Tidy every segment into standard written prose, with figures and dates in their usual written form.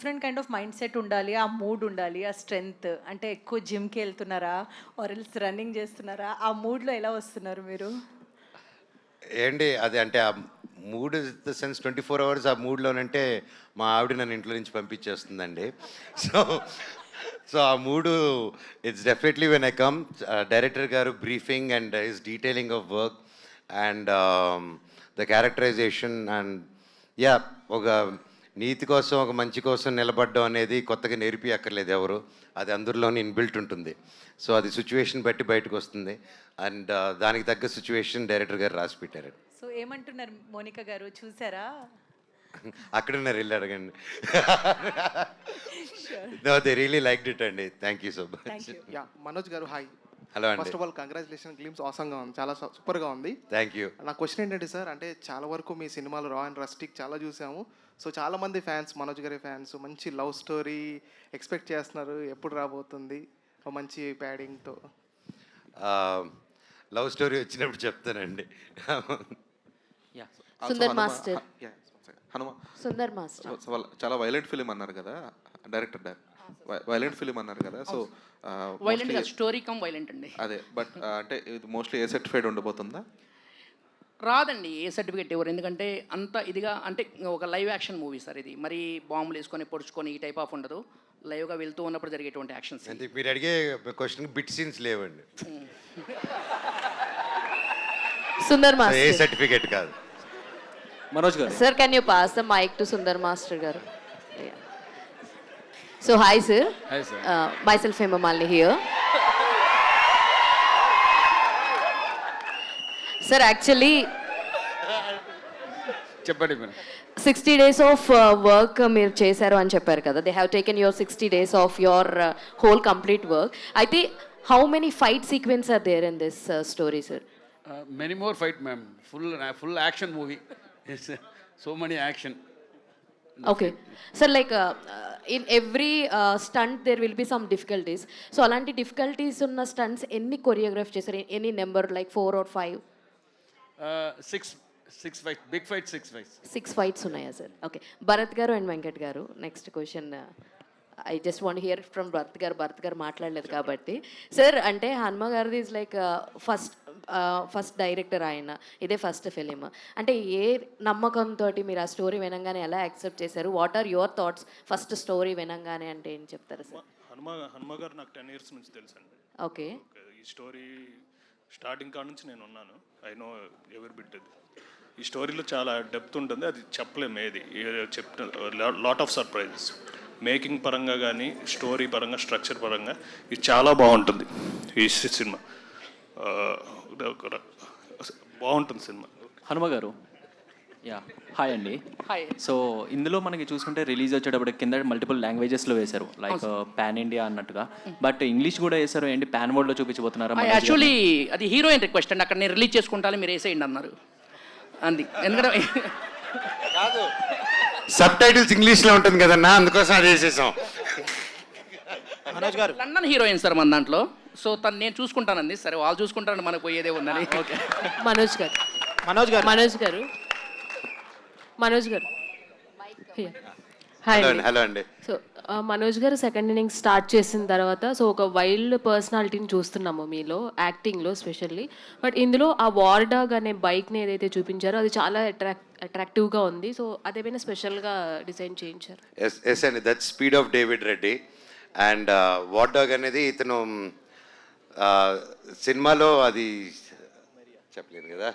Different kind of mind set ఉండాలి, ఆ mood ఉండాలి, ఆ స్ట్రెంగ్త్. అంటే ఎక్కువ జిమ్‌కి వెళ్తున్నారా? ఆర్ ఎల్స్ రన్నింగ్ చేస్తున్నారా? ఆ మూడ్‌లో ఎలా వస్తున్నారు మీరు? ఏండి అది అంటే ఆ మూడ్ ద సెన్స్ 24 అవర్స్ ఆ మూడ్లోనంటే మా ఆవిడ నన్ను ఇంట్లో నుంచి పంపించేస్తుందండి. సో సో ఆ మూడు it's definitely when I come director గారు briefing and his detailing of work and the characterization and yeah ఒక నీతి కోసం ఒక మంచి కోసం నిలబడడం అనేది కొత్తగా నేర్పి అక్కర్లేదు ఎవరు, అది అందరిలోనే ఇన్బిల్ట్ ఉంటుంది. సో అది సిచ్యువేషన్ బట్టి బయటకు వస్తుంది అండ్ దానికి తగ్గ సిచ్యువేషన్ డైరెక్టర్ గారు రాసి పెట్టారు. సో ఏమంటున్నారు మోనిక గారు, చూసారా? అక్కడున్నారు, వెళ్ళి అడగండి. Sure. No they really liked it అండి. Thank you so much. Thank you. Yeah Manoj గారు హాయ్. హలో అండి. First of all congratulation, glimpse ఆసంగా ఉంది, చాలా సూపర్గా ఉంది. థ్యాంక్ యూ. నా క్వశ్చన్ ఏంటంటే సార్, అంటే చాలా వరకు మీ సినిమాలు రా అండ్ రస్టిక్ చాలా చూసాము. సో చాలా మంది ఫ్యాన్స్, మనోజ్ గారి ఫ్యాన్స్ మంచి లవ్ స్టోరీ ఎక్స్పెక్ట్ చేస్తున్నారు, ఎప్పుడు రాబోతుంది ఒక మంచి ప్యాడింగ్తో? లవ్ స్టోరీ వచ్చినప్పుడు చెప్తానండి. సుందర్ మాస్టర్. హనుమ సుందర్ మాస్టర్ చాలా వైలెంట్ ఫిలిం అన్నారు కదా, డైరెక్టర్ వైలెంట్ ఫిలిం అన్నారు కదా. So violent story come violent అండి. అదే బట్ అంటే ఇది మోస్ట్లీ ఏ సర్టిఫైడ్ ఉండబోతుందా? రాదండి ఏ సర్టిఫికేట్ ఎవరు, ఎందుకంటే అంత ఇదిగా అంటే ఒక లైవ్ యాక్షన్ మూవీ సార్ ఇది. మరి బాంబులు వేసుకొని పొడుచుకొని ఈ టైప్ ఆఫ్ ఉండదు, లైవ్గా వెళ్తూ ఉన్నప్పుడు జరిగేటువంటి యాక్షన్స్. అంటే మీరు అడిగే క్వశ్చన్ బిట్ సీన్స్ లేవండి. సుందర్ ఏ మాస్టర్. సర్టిఫికేట్ కాదు. మనోజ్ గారు Sir, can you pass the mic to Sundar Master garu? Yeah. So hi sir. Hi, sir. Myself Hema Malini here. Sir, actually చెప్పండి మీరు. 60 days of work మీరు చేశారు అని చెప్పారు కదా. They have taken your 60 days of your whole complete work. అయితే how many fight sequences are there in this story, sir? Many more fight, ma'am. Full action movie. Yes, so many action. Okay. Sir, like in every stunt there will be some difficulties. So alanti difficulties unna stunts enni choreograph chesaru? Any number like 4 or 5? Six fight, big fight, 6 fights. 6 fights unnaya sir. Okay. Bharat garu and Venkat garu, next question. I just want to hear from Bharat garu మాట్లాడలేదు కాబట్టి. Sir అంటే హనుమ గారిది is like first director ఆయన, ఇదే first film. అంటే ఏ నమ్మకంతో మీరు ఆ స్టోరీ వినంగానే ఎలా యాక్సెప్ట్ చేశారు? What are your thoughts first story వినంగానే? అంటే ఏం చెప్తారు సార్? హనుమ గారు నాకు 10 years నుంచి తెలుసండి. ఓకే. ఈ స్టోరీ స్టార్టింగ్ కాడ నుంచి నేను ఉన్నాను. ఐ నో ఎవరి బిట్ అది. ఈ స్టోరీలో చాలా డెప్త్ ఉంటుంది, అది చెప్పలేము ఏది చెప్తే లాట్ ఆఫ్ సర్ప్రైజెస్. మేకింగ్ పరంగా కానీ స్టోరీ పరంగా స్ట్రక్చర్ పరంగా ఇది చాలా బాగుంటుంది ఈ సినిమా. బాగుంటుంది సినిమా. హనుమ గారు, యా హాయ్ అండి. హాయ్. సో ఇందులో మనకి చూసుకుంటే రిలీజ్ వచ్చేటప్పుడు కింద మల్టిపుల్ లాంగ్వేజెస్లో వేశారు, లైక్ పాన్ ఇండియా అన్నట్టుగా. బట్ ఇంగ్లీష్ కూడా వేశారు ఏంటి, పాన్ వరల్డ్లో చూపించబోతున్నారా? యాక్చువల్లీ అది హీరోయిన్ రిక్వెస్ట్ అండి, అక్కడ నేను రిలీజ్ చేసుకుంటాను మీరు వేసేయండి అన్నారు. అంది ఎందుకంటే సబ్ టైటిల్స్ ఇంగ్లీష్లో ఉంటుంది కదన్నా, అందుకోసం అది వేసేసాం. మనోజ్ గారు లండన్ హీరోయిన్ సార్ మన దాంట్లో. సో తను నేను చూసుకుంటానండి. సరే వాళ్ళు చూసుకుంటారని మనకు పోయేదే ఉందని. ఓకే. మనోజ్ గారు. హాయ్. హలో అండి. సో మనోజ్ గారు సెకండ్ ఇన్నింగ్స్ స్టార్ట్ చేసిన తర్వాత సో ఒక వైల్డ్ పర్సనాలిటీని చూస్తున్నాము మీలో, యాక్టింగ్లో స్పెషల్లీ. బట్ ఇందులో ఆ వార్ డాగ్ అనే బైక్ని ఏదైతే చూపించారో అది చాలా అట్రాక్టివ్గా ఉంది. సో అదేమైనా స్పెషల్గా డిజైన్ చేయించారు? ఎస్ అండి, that speed of David Reddy. And war dog అనేది ఇతను సినిమాలో అది చెప్పలేదు కదా,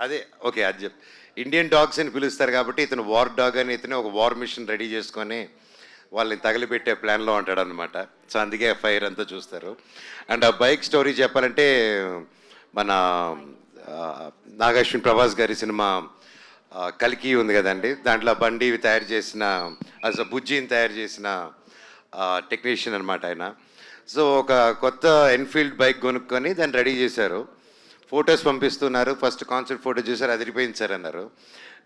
అదే ఓకే అది చెప్ ఇండియన్ డాగ్స్ అని పిలుస్తారు కాబట్టి ఇతను వార్ డాగ్ అని ఇతను ఒక వార్ మిషన్ రెడీ చేసుకొని వాళ్ళని తగిలిపెట్టే ప్లాన్లో ఉంటాడు అనమాట. సో అందుకే ఫైర్ అంతా చూస్తారు. అండ్ ఆ బైక్ స్టోరీ చెప్పాలంటే మన నాగార్జున ప్రభాస్ గారి సినిమా కల్కి ఉంది కదండి, దాంట్లో బండి తయారు చేసిన బుజ్జిని తయారు చేసిన టెక్నీషియన్ అనమాట ఆయన. సో ఒక కొత్త ఎన్ఫీల్డ్ బైక్ కొనుక్కొని దాన్ని రెడీ చేశారు. ఫొటోస్ పంపిస్తున్నారు. ఫస్ట్ కాన్సెప్ట్ ఫోటో చూసారు, అదిరిపోయింది సార్ అన్నారు.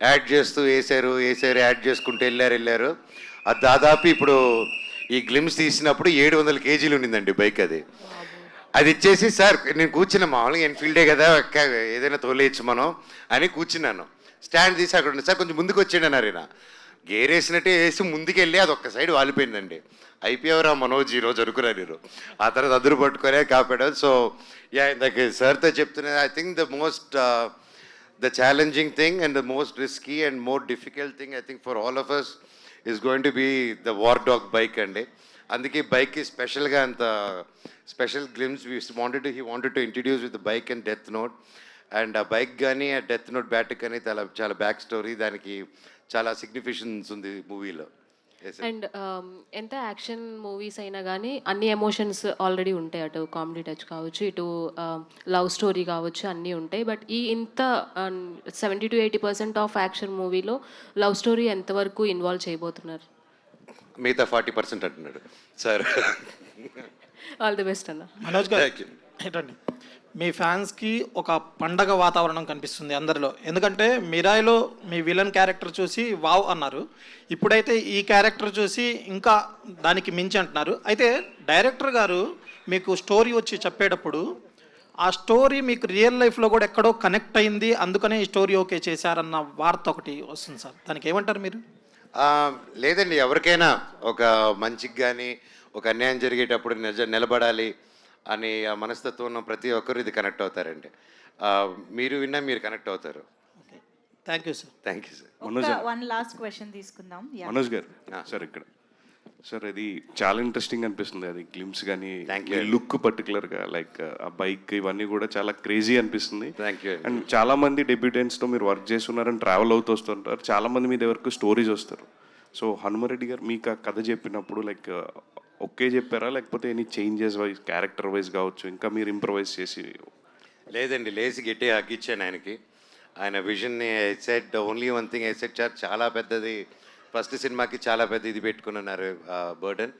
యాడ్ చేస్తూ వేసారు, యాడ్ చేసుకుంటూ వెళ్ళారు. అది దాదాపు ఇప్పుడు ఈ గ్లిమ్స్ తీసినప్పుడు 700 kgs ఉండిందండి బైక్. అది ఇచ్చేసి సార్ నేను కూర్చున్నా, మామూలుగా ఎన్ఫీల్డే కదా ఏదైనా తోలేయచ్చు మనం అని కూర్చున్నాను. స్టాండ్ తీసి అక్కడ ఉంది సార్, కొంచెం ముందుకు వచ్చేయండి అన్నారు. ఈయన గేర్ వేసినట్టే వేసి ముందుకెళ్ళి అది ఒక్క సైడ్ వాలిపోయిందండి. అయిపోయావురా మనోజ్ ఈరోజు అనుకున్నారు మీరు. ఆ తర్వాత అదురు పట్టుకునే కాపాడారు. సో యా, ఇందాక సార్తో చెప్తున్నది, I think the challenging thing and the most risky and more difficult thing, I think, for all of us is going to be the War Dog bike అండి. అందుకే బైక్కి స్పెషల్గా అంత special glimpse he wanted to introduce with the bike and Death Note. And ఆ bike కానీ ఆ death note bat కానీ చాలా back story, దానికి చాలా సిగ్నిఫికెన్స్ ఉంది మూవీలో. అండ్ ఎంత యాక్షన్ మూవీస్ అయినా కానీ అన్ని ఎమోషన్స్ ఆల్రెడీ ఉంటాయి. అటు కామెడీ టచ్ కావచ్చు, ఇటు లవ్ స్టోరీ కావచ్చు, అన్నీ ఉంటాయి. బట్ ఈ ఇంత 70 to 80% ఆఫ్ యాక్షన్ మూవీలో లవ్ స్టోరీ ఎంతవరకు ఇన్వాల్వ్ చేయబోతున్నారు? మిగతా 40% అంటున్నాడు సార్. ఆల్ ది బెస్ట్ అన్న. మనోజ్ గారు ఏంటండి, మీ ఫ్యాన్స్కి ఒక పండగ వాతావరణం కనిపిస్తుంది అందరిలో. ఎందుకంటే మిరాయిలో మీ విలన్ క్యారెక్టర్ చూసి వావ్ అన్నారు, ఇప్పుడైతే ఈ క్యారెక్టర్ చూసి ఇంకా దానికి మించి అంటున్నారు. అయితే డైరెక్టర్ గారు మీకు స్టోరీ వచ్చి చెప్పేటప్పుడు ఆ స్టోరీ మీకు రియల్ లైఫ్లో కూడా ఎక్కడో కనెక్ట్ అయింది, అందుకనే ఈ స్టోరీ ఓకే చేశారన్న వార్త ఒకటి వస్తుంది సార్, దానికి ఏమంటారు మీరు? లేదండి, ఎవరికైనా ఒక మంచికి కానీ ఒక అన్యాయం జరిగేటప్పుడు నిలబడాలి అని ఆ మనస్తత్వం ఉన్న ప్రతి ఒక్కరు ఇది కనెక్ట్ అవుతారండి. మీరు విన్నా మీరు కనెక్ట్ అవుతారు. Thank you sir. Thank you sir. One last question తీసుకుందాం. మనోజ్ గారు సార్, ఇక్కడ సార్ ఇది చాలా ఇంట్రెస్టింగ్ అనిపిస్తుంది, అది గ్లిమ్స్ కానీ లుక్ పర్టికులర్గా లైక్ ఆ బైక్ ఇవన్నీ కూడా చాలా క్రేజీ అనిపిస్తుంది. Thank you. అండ్ చాలా మంది డెబ్యూటెంట్స్తో మీరు వర్క్ చేస్తున్నారని ట్రావెల్ అవుతూ వస్తుంటారు, చాలా మంది మీ దగ్గరకు స్టోరీస్ వస్తారు. సో హనుమారెడ్డి గారు మీకు ఆ కథ చెప్పినప్పుడు లైక్ ఒకే చెప్పారా, లేకపోతే any changes wise character wise కావచ్చు, ఇంకా మీరు ఇంప్రవైజ్ చేసి? లేదండి, లేచి గట్టి హగ్గిచ్చాను ఆయనకి. ఆయన విజన్ని set only one thing I set, చాలా పెద్దది, ఫస్ట్ సినిమాకి చాలా పెద్ద ఇది పెట్టుకున్నారు burden.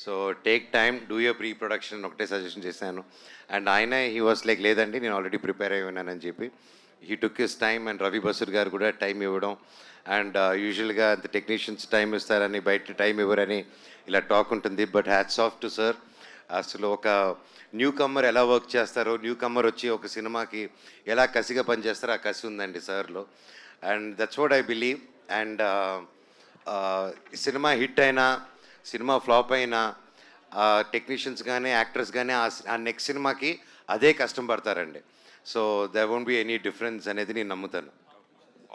So take time, do your pre production ఒకటే సజెషన్ చేశాను. అండ్ ఆయన హీ వాస్ లైక్, లేదండి నేను ఆల్రెడీ ప్రిపేర్ అయి ఉన్నానని చెప్పి he took his time. And Ravi Basrur గారు కూడా టైం ఇవ్వడం, అండ్ యూజువల్గా అంత టెక్నీషియన్స్ టైం ఇస్తారని బయట టైం ఇవ్వరని ఇలా టాక్ ఉంటుంది. But hats off to sir. అసలు ఒక న్యూ కమ్మర్ ఎలా వర్క్ చేస్తారో, న్యూ కమ్మర్ వచ్చి ఒక సినిమాకి ఎలా కసిగా పనిచేస్తారో ఆ కసి ఉందండి సార్లో. And that's what I believe. And cinema hit అయినా సినిమా ఫ్లాప్ అయినా టెక్నీషియన్స్ కానీ యాక్టర్స్ కానీ ఆ నెక్స్ట్ సినిమాకి అదే కష్టం పడతారండి. So there won't be any difference అనేది నేను నమ్ముతాను.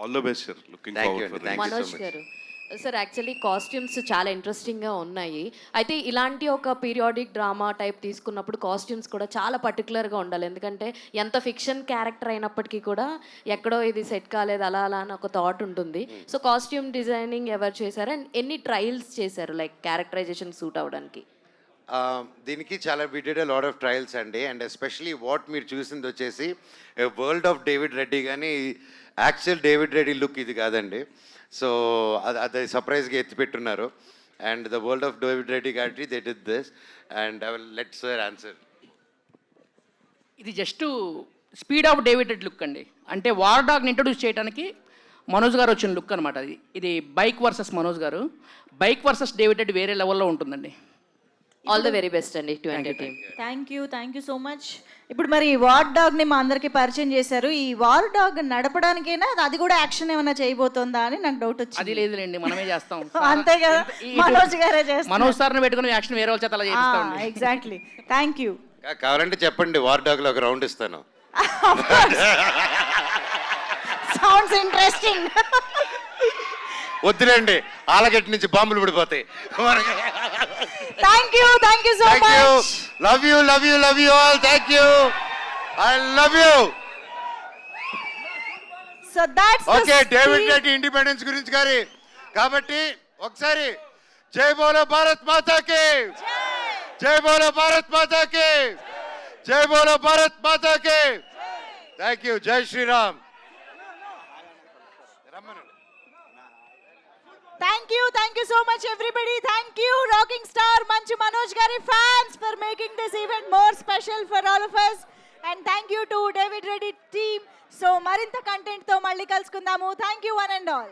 All the best sir. Looking forward for thank you so Manoj much. గారు సార్, యాక్చువల్లీ కాస్ట్యూమ్స్ చాలా ఇంట్రెస్టింగ్గా ఉన్నాయి. అయితే ఇలాంటి ఒక పీరియాడిక్ డ్రామా టైప్ తీసుకున్నప్పుడు కాస్ట్యూమ్స్ కూడా చాలా పర్టికులర్గా ఉండాలి. ఎందుకంటే ఎంత ఫిక్షన్ క్యారెక్టర్ అయినప్పటికీ కూడా ఎక్కడో ఇది సెట్ కాలేదు అలా అలా అని ఒక థాట్ ఉంటుంది. సో కాస్ట్యూమ్ డిజైనింగ్ ఎవరు చేశారు అండ్ ఎన్ని ట్రయల్స్ చేశారు లైక్ క్యారెక్టరైజేషన్ సూట్ అవ్వడానికి? దీనికి చాలా we did lot of trials అండి. అండ్ ఎస్పెషలీ వాట్ మీరు చూసింది వచ్చేసి వరల్డ్ ఆఫ్ డేవిడ్ రెడ్డి, కానీ యాక్చువల్ డేవిడ్ రెడ్డి లుక్ ఇది కాదండి. సో అది సర్ప్రైజ్గా ఎత్తిపెట్టున్నారు. And the world of David Reddy కాబట్టి they did this. And I will let sir answer. ఇది just speed of David Reddy look అండి. అంటే వార్ డాగ్ని ఇంట్రొడ్యూస్ చేయడానికి మనోజ్ గారు వచ్చిన లుక్ అనమాట. ఇది బైక్ వర్సెస్ మనోజ్ గారు, బైక్ వర్సెస్ డేవిడ్ రెడ్ వేరే లెవెల్లో ఉంటుందండి. ఆల్ ద వెరీ బెస్ట్ అండి to entertain. Thank you so much. ఇప్పుడు మరి వార్ డాగ్ని మా అందరికి పరిచయం చేశారు. ఈ వార్ డాగ్ నడపడానికైనా అది కూడా యాక్షన్ ఏమైనా చేయబోతుందా అని నాకు డౌట్ వచ్చింది. అది లేదులేండి, మనమే చేస్తాం. అంతే కదా, మనోజ్ గారే చేస్తారు. మనోజ్ సార్ని పెట్టుకుని యాక్షన్ వేరే వాళ్ళ చేత అలా చేపిస్తాం. ఎగ్జాక్ట్లీ. Thank you. కావాలంటే చెప్పండి, వార్ డాగ్లో ఒక రౌండ్ ఇస్తాను. Sounds interesting. వద్దులేండి, ఆలగట్టి నుంచి బాంబులు పడిపోతాయి. Thank you so much. Love you all. Thank you. I love you. So that's okay, David Reddy independence గురించి గారి కాబట్టి ఒకసారి జై బోలో భారత్ మాతాకి, జై బోలో భారత్ మాతాకి, జై బోలో భారత్ మాతాకి. Thank you. జై Sriram. Thank you so much everybody. Thank you Rocking Star Manchu Manoj Gari fans for making this event more special for all of us. And thank you to David Reddy team. So marinta content tho malli kalusukundamu. Thank you one and all.